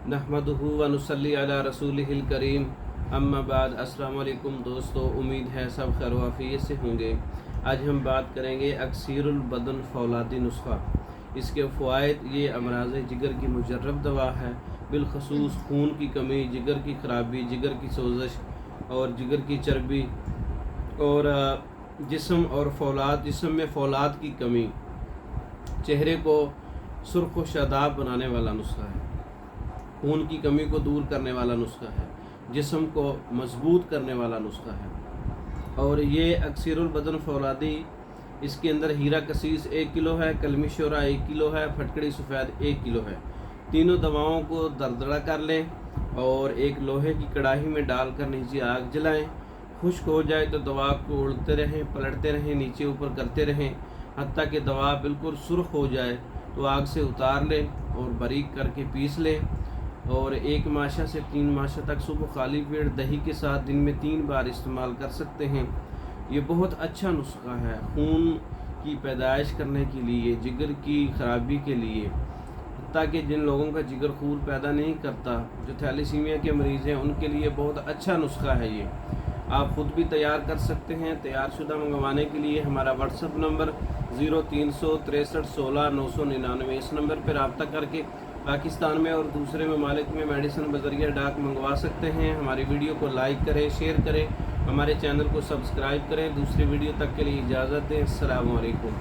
नहमदुहु व नुसल्ली अला रसूलिहिल करीम अम्मा बाद। अस्सलाम वालेकुम दोस्तों, उम्मीद है सब खैर वाफियत से होंगे। आज हम बात करेंगे अक्सीरुल बदन फौलादी नुस्खा। इसके फ़वाइद, ये अमराज़ जिगर की मुजर्रब दवा है। बिलखसूस खून की कमी, जिगर की ख़राबी, जिगर की सोजश और जिगर की चर्बी और जिस्म और फौलाद, जिस्म में फौलाद की कमी, चेहरे को सुर्ख व शादाब बनाने वाला नुस्खा है। खून की कमी को दूर करने वाला नुस्खा है। जिस्म को मजबूत करने वाला नुस्खा है। और ये अक्सीरुल बदन फौलादी, इसके अंदर हीरा कसीस 1 किलो है, कलमी शोरा 1 किलो है, फटकड़ी सफ़ेद 1 किलो है। तीनों दवाओं को दरदरा कर लें और एक लोहे की कढ़ाई में डालकर नीचे आग जलाएं। खुश्क हो जाए तो दवा को उड़ते रहें, पलटते रहें, नीचे ऊपर करते रहें, हत्ता कि दवा बिल्कुल सुर्ख हो जाए तो आग से उतार लें और बारीक करके पीस लें। और 1 माशा से 3 माशा तक सुबह खाली पेट दही के साथ दिन में 3 बार इस्तेमाल कर सकते हैं। ये बहुत अच्छा नुस्खा है खून की पैदाइश करने के लिए, जिगर की ख़राबी के लिए, ताकि जिन लोगों का जिगर खून पैदा नहीं करता, जो थैलेसीमिया के मरीज़ हैं, उनके लिए बहुत अच्छा नुस्खा है ये। आप ख़ुद भी तैयार कर सकते हैं। तैयार शुदा मंगवाने के लिए हमारा व्हाट्सअप नंबर 0363 16 999, इस नंबर पर रब्ता करके पाकिस्तान में और दूसरे ममालिक में मेडिसिन बज़रिया डाक मंगवा सकते हैं। हमारी वीडियो को लाइक करें, शेयर करें, हमारे चैनल को सब्सक्राइब करें। दूसरी वीडियो तक के लिए इजाज़त दें। अस्सलामु अलैकुम।